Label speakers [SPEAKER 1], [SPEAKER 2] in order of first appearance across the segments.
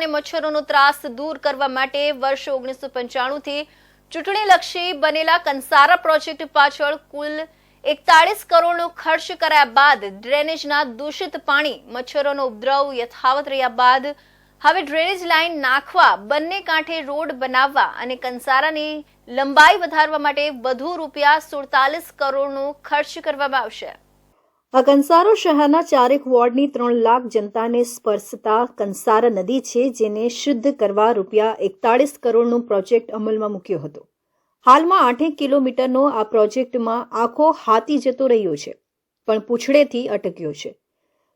[SPEAKER 1] અને મચ્છરોનો ત્રાસ દૂર કરવા માટે વર્ષ 1995 થી ચૂંટણીલક્ષી બનેલા કંસારા પ્રોજેક્ટ પાછળ કુલ 41 કરોડનો ખર્ચ કરાયા બાદ ડ્રેનેજના દૂષિત પાણી મચ્છરોનો ઉપદ્રવ યથાવત રહ્યા બાદ હવે ડ્રેનેજ લાઇન નાખવા, બંને કાંઠે રોડ બનાવવા અને કંસારાની લંબાઈ વધારવા માટે વધુ ₹47 કરોડનો ખર્ચ કરવામાં આવશે। આ કંસારો શહેરના 4 વોર્ડની 3 લાખ જનતાને સ્પર્શતા કંસારા નદી છે, જેને શુદ્ધ કરવા ₹41 કરોડનો પ્રોજેક્ટ અમલમાં મૂક્યો હતો। હાલમાં 8 કિલોમીટરનો આ પ્રોજેક્ટમાં આખો હાથી જતો રહ્યો છે, પણ પૂંછડેથી અટક્યો છે।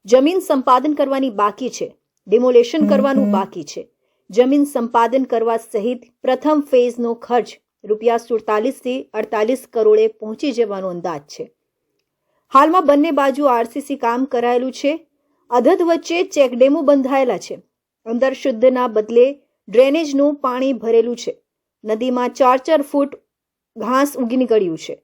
[SPEAKER 1] જમીન સંપાદન કરવાની બાકી છે, ડિમોલેશન કરવાનું બાકી છે। જમીન સંપાદન કરવા સહિત પ્રથમ ફેઝનો ખર્ચ ₹47 થી 48 કરોડે પહોંચી જવાનો અંદાજ છે। હાલમાં બંને બાજુ આરસીસી કામ કરાયેલું છે। અધધ વચ્ચે ચેકડેમો બંધાયેલા છે। અંદર શુદ્ધના બદલે ડ્રેનેજનું પાણી ભરેલું છે। નદીમાં 4-4 ફૂટ ઘાસ ઉગી નીકળ્યું છે,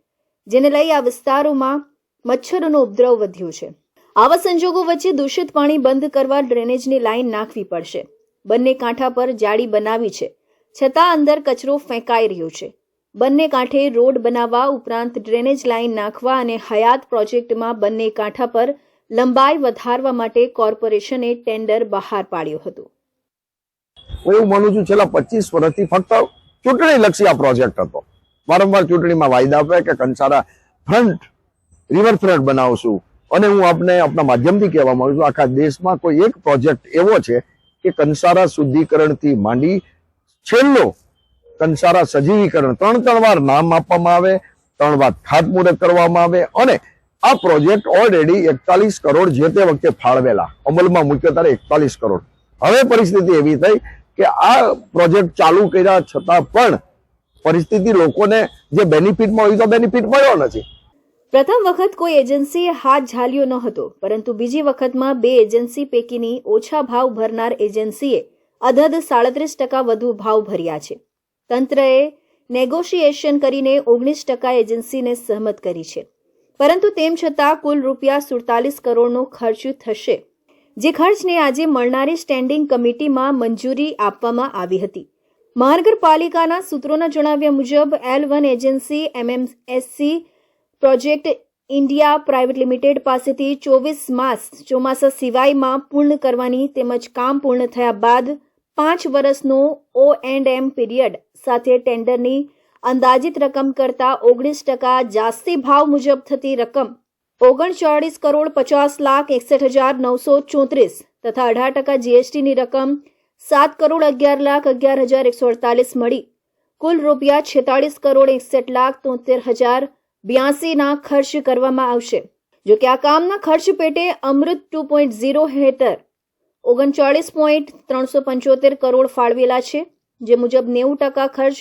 [SPEAKER 1] જેને લઈ આ વિસ્તારોમાં મચ્છરોનો ઉપદ્રવ વધ્યો છે। આવા સંજોગો વચ્ચે દૂષિત પાણી બંધ કરવા ડ્રેનેજની લાઇન નાખવી પડશે। બંને કાંઠા પર જાળી બનાવી છે, છતાં અંદર કચરો ફેંકાઈ રહ્યો છે। બંને કાંઠે રોડ બનાવવા ઉપરાંત ડ્રેનેજ લાઇન નાખવા અને હયાત પ્રોજેક્ટમાં બંને કાંઠા પર લંબાઈ વધારવા માટે કોર્પોરેશને ટેન્ડર બહાર પાડ્યો હતો।
[SPEAKER 2] હું એવું માનું છું છેલ્લા 25 વર્ષથી ફક્ત ચૂંટણીલક્ષી આ પ્રોજેક્ટ હતો। વારંવાર ચૂંટણીમાં વાયદા આપે કે કંસારા ફ્રન્ટ, રિવરફ્રન્ટ બનાવશું, અને હું આપને આપના માધ્યમથી કહેવા માંગુ છું આખા દેશમાં કોઈ એક પ્રોજેક્ટ એવો છે કે કંસારા શુદ્ધિકરણથી માંડી છેલ્લો કંસારા સજીવીકરણ 3 વાર નામ આપવામાં આવે, 3 વાર ખાતમુહૂર્ત કરવામાં આવે, અને આ પ્રોજેક્ટ ઓલરેડી 41 કરોડ જે તે વખતે ફાળવેલા, અમલમાં મૂક્યો ત્યારે 41 કરોડ। હવે પરિસ્થિતિ એવી થઈ કે આ પ્રોજેક્ટ ચાલુ કર્યા છતાં પણ પરિસ્થિતિ લોકોને જે બેનિફિટમાં હોય તો બેનિફિટ મળ્યો નથી।
[SPEAKER 1] પ્રથમ વખત કોઈ એજન્સીએ હાથ ઝાલ્યો ન હતો, પરંતુ બીજી વખતમાં 2 એજન્સી પૈકીની ઓછા ભાવ ભરનાર એજન્સીએ અધધ 37% વધુ ભાવ ભર્યા છે। તંત્રએ નેગોશિએશન કરીને 19% એજન્સીને સહમત કરી છે, પરંતુ તેમ છતાં કુલ ₹47 કરોડનો ખર્ચ થશે, જે ખર્ચને આજે મળનારી સ્ટેન્ડિંગ કમિટીમાં મંજૂરી આપવામાં આવી હતી। મહાનગરપાલિકાના સૂત્રોના જણાવ્યા મુજબ L1 agency MMSC project India private limited પાસેથી 24 માસ ચોમાસા સિવાયમાં પૂર્ણ કરવાની તેમજ કામ પૂર્ણ થયા બાદ 5 વર્ષનો O&M પીરિયડ સાથે ટેન્ડરની અંદાજિત રકમ કરતાં 19% જાસ્તી ભાવ મુજબ થતી રકમ 39,50,61,934 તથા 18% જીએસટીની રકમ 7,11,11,148 મળી કુલ ₹46,61,73,82 ખર્ચ કરવામાં આવશે। જો કે આ કામના ખર્ચ પેટે અમૃત 2.0 હેઠળ 39,375 કરોડ ફાળવેલા છે, જે મુજબ 90% ખર્ચ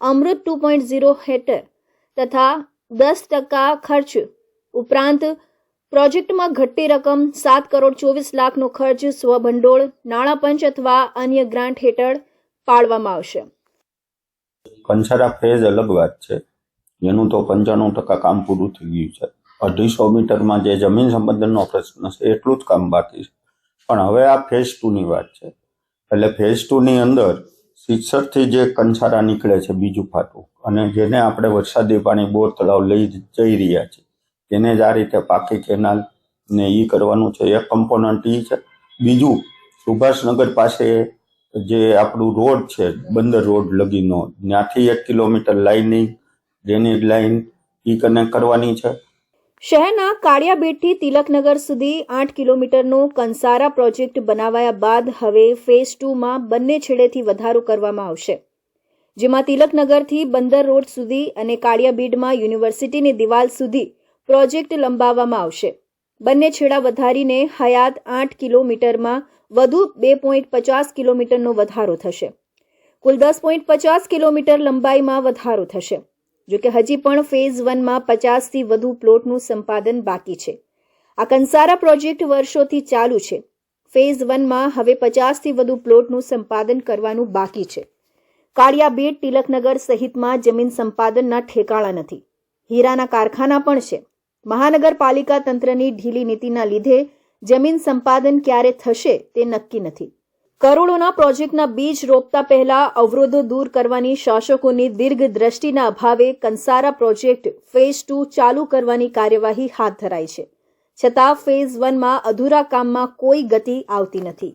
[SPEAKER 1] અમૃત 2.0 હેઠળ તથા 10% ખર્ચ ઉપરાંત પ્રોજેક્ટમાં ઘટતી રકમ 7,24,00,000નો ખર્ચ સ્વભંડોળ, નાણાપંચ અથવા અન્ય ગ્રાન્ટ હેઠળ પાડવામાં આવશે।
[SPEAKER 3] કંસારા ફેઝ અલગ વાત છે, જેનું તો 95% કામ પૂરું થઈ ગયું છે। 250 મીટરમાં જે જમીન સંપાદનનો પ્રશ્ન છે એટલું જ કામ બાકી છે, પણ હવે આ ફેઝ 2ની વાત છે। એટલે ફેઝ 2ની અંદર શિક્ષકથી જે કંસારા નીકળે છે બીજું ફાટું, અને જેને આપણે વરસાદી પાણી બોર તળાવ લઈ જઈ રહ્યા છીએ, તેને જ આ રીતે પાકી કેનાલ ને ઈ કરવાનું છે। એક કમ્પોનન્ટ ઈ છે। બીજું, સુભાષનગર પાસે જે આપણું રોડ છે બંદર રોડ લગીનો, ત્યાંથી 1 કિલોમીટર લાઇનિંગ ડ્રેનેજ લાઇન ઈ કનેક્ટ કરવાની છે।
[SPEAKER 1] શહેરના કાળિયાબેટથી તિલકનગર સુધી 8 કિલોમીટરનો કંસારા પ્રોજેક્ટ બનાવાયા બાદ હવે ફેઝ 2માં બંને છેડેથી વધારો કરવામાં આવશે, જેમાં તિલકનગરથી બંદર રોડ સુધી અને કાળિયાબેટમાં યુનિવર્સિટીની દિવાલ સુધી પ્રોજેક્ટ લંબાવવામાં આવશે। બંને છેડા વધારીને હયાત 8 કિલોમીટરમાં વધુ 2.50 કિલોમીટરનો વધારો થશે। કુલ 10.50 કિલોમીટર લંબાઈમાં વધારો થશે। જો કે હજી પણ ફેઝ 1માં 50થી વધુ પ્લોટનું સંપાદન બાકી છે। આ કંસારા પ્રોજેક્ટ વર્ષોથી ચાલુ છે। ફેઝ 1માં હવે 50થી વધુ પ્લોટનું સંપાદન કરવાનું બાકી છે। કાળિયાબેટ, તિલકનગર સહિતમાં જમીન સંપાદનના ઠેકાણા નથી। હીરાના કારખાના પણ છે। મહાનગરપાલિકા તંત્રની ઢીલી નીતિના લીધે જમીન સંપાદન ક્યારે થશે તે નક્કી નથી। કરોડોના પ્રોજેક્ટના બીજ રોપતા પહેલા અવરોધો દૂર કરવાની શાસકોની દીર્ઘ દ્રષ્ટિના અભાવે કંસારા પ્રોજેક્ટ ફેઝ 2 ચાલુ કરવાની કાર્યવાહી હાથ ધરાઈ છે, છતાં ફેઝ 1 માં અધૂરા કામમાં કોઈ ગતિ આવતી નથી.